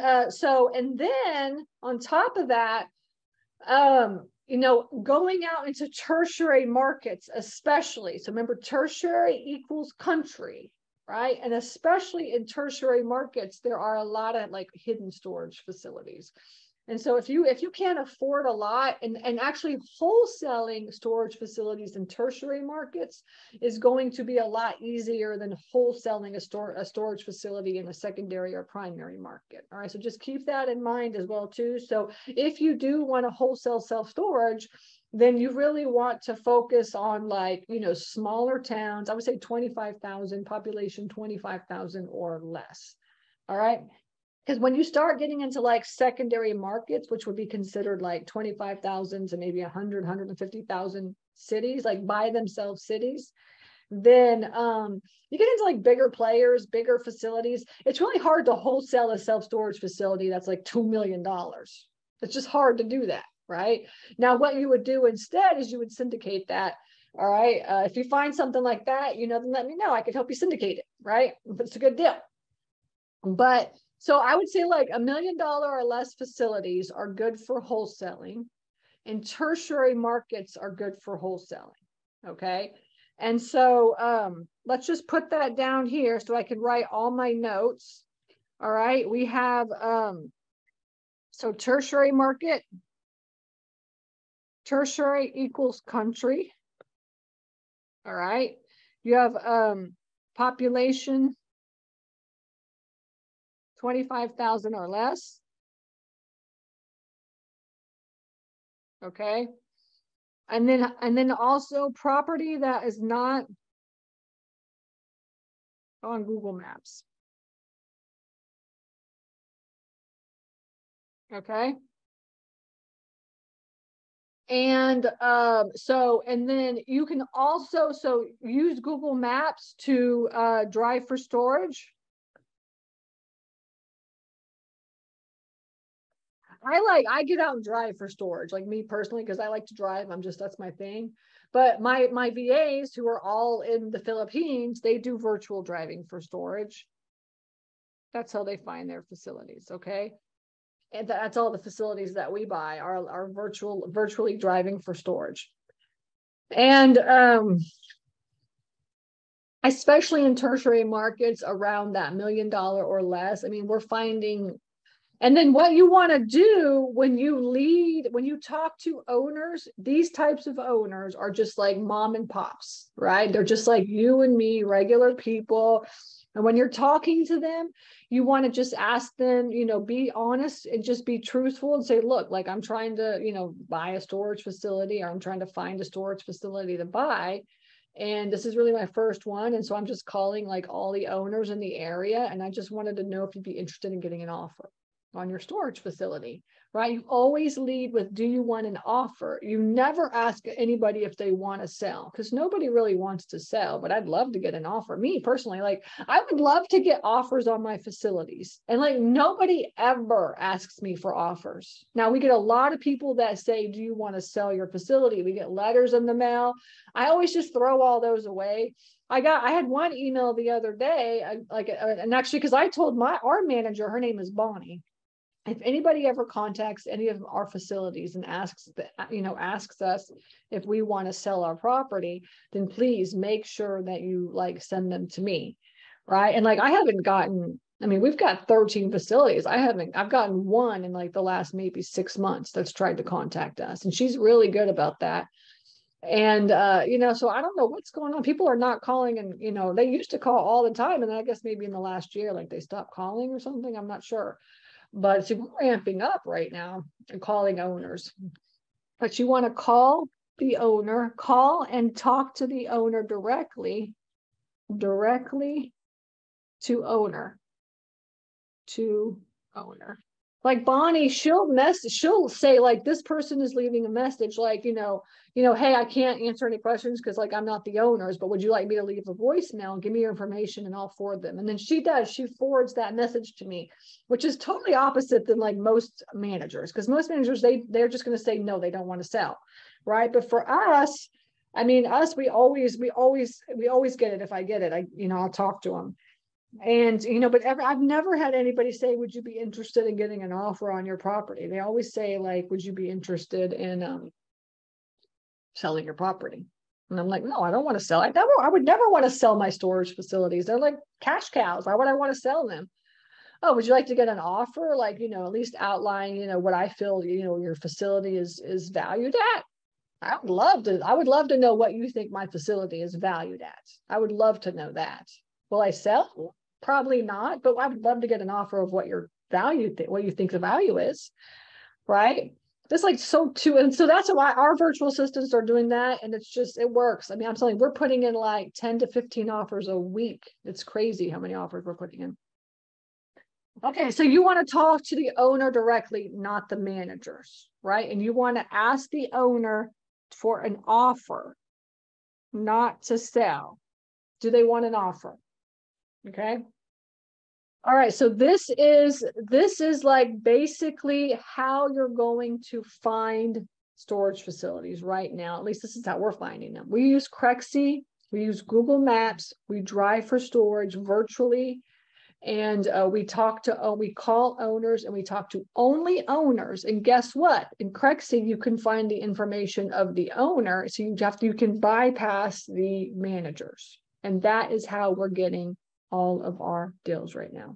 and then on top of that, going out into tertiary markets, especially. So remember, tertiary equals country, right? And especially in tertiary markets, there are a lot of like hidden storage facilities. And so if you can't afford a lot, and actually wholesaling storage facilities in tertiary markets is going to be a lot easier than wholesaling a storage facility in a secondary or primary market. All right, so just keep that in mind as well too. So if you do want to wholesale self-storage, then you really want to focus on like, smaller towns. I would say 25,000 population, 25,000 or less. All right. Because when you start getting into like secondary markets, which would be considered like 25,000 to maybe 100, 150,000 cities, like by themselves cities, then you get into like bigger players, bigger facilities. It's really hard to wholesale a self-storage facility that's like $2 million. It's just hard to do that, right? Now, what you would do instead is you would syndicate that. All right. If you find something like that, then let me know. I could help you syndicate it, right? If it's a good deal. But so I would say like $1 million or less facilities are good for wholesaling, and tertiary markets are good for wholesaling. Okay. And so let's just put that down here so I can write all my notes. All right. We have, so tertiary market, tertiary equals country. All right. You have population, 25,000 or less. Okay. And then also property that is not on Google Maps. Okay. And and then you can also use Google Maps to drive for storage. I get out and drive for storage, like me personally, because I like to drive. That's my thing. But my VAs who are all in the Philippines, they do virtual driving for storage. That's how they find their facilities. Okay. And that's all the facilities that we buy are virtually driving for storage. And especially in tertiary markets around that $1 million or less, I mean, we're finding. And then what you want to do when you talk to owners, these types of owners are just like mom and pops, right? They're just like you and me, regular people. And when you're talking to them, you want to just ask them, be honest and just be truthful and say, look, like I'm trying to, buy a storage facility, or I'm trying to find a storage facility to buy. And this is really my first one. And so I'm just calling like all the owners in the area. And I just wanted to know if you'd be interested in getting an offer on your storage facility, right? You always lead with, do you want an offer? You never ask anybody if they want to sell, because nobody really wants to sell, but I'd love to get an offer. Me personally, like I would love to get offers on my facilities, and like nobody ever asks me for offers. Now we get a lot of people that say, do you want to sell your facility? We get letters in the mail. I always just throw all those away. I had one email the other day, and actually, because I told our manager, her name is Bonnie. If anybody ever contacts any of our facilities and asks us if we want to sell our property, then please make sure that you like send them to me, right? And like I haven't gotten, I mean, we've got 13 facilities. I've gotten one in like the last maybe 6 months that's tried to contact us, and she's really good about that. And so I don't know what's going on. People are not calling, and they used to call all the time, and I guess maybe in the last year, like they stopped calling or something. I'm not sure. But see, we're ramping up right now and calling owners. But you want to call the owner, call and talk to the owner directly to owner. Like Bonnie, she'll say like, this person is leaving a message like, hey, I can't answer any questions because like I'm not the owners, but would you like me to leave a voicemail and give me your information and I'll forward them? And then she forwards that message to me, which is totally opposite than like most managers, because most managers, they're just going to say no, they don't want to sell, right? But for us, we always get it. If I get it, I'll talk to them. And, but I've never had anybody say, would you be interested in getting an offer on your property? They always say, like, would you be interested in selling your property? And I'm like, no, I don't want to sell. I would never want to sell my storage facilities. They're like cash cows. Why would I want to sell them? Oh, would you like to get an offer? Like, at least outline, what I feel, your facility is valued at. I would love to know what you think my facility is valued at. I would love to know that. Will I sell? Probably not, but I would love to get an offer of what your value, what you think the value is, right? It's like so too, and so that's why our virtual assistants are doing that, and it works. I mean, I'm telling you, we're putting in like 10 to 15 offers a week. It's crazy how many offers we're putting in. Okay, so you want to talk to the owner directly, not the managers, right? And you want to ask the owner for an offer, not to sell. Do they want an offer? Okay. All right, so this is like basically how you're going to find storage facilities right now. At least this is how we're finding them. We use Crexy, we use Google Maps, we drive for storage virtually, and we call owners and we talk to only owners. And guess what? In Crexy, you can find the information of the owner, so you can bypass the managers, and that is how we're getting all of our deals right now.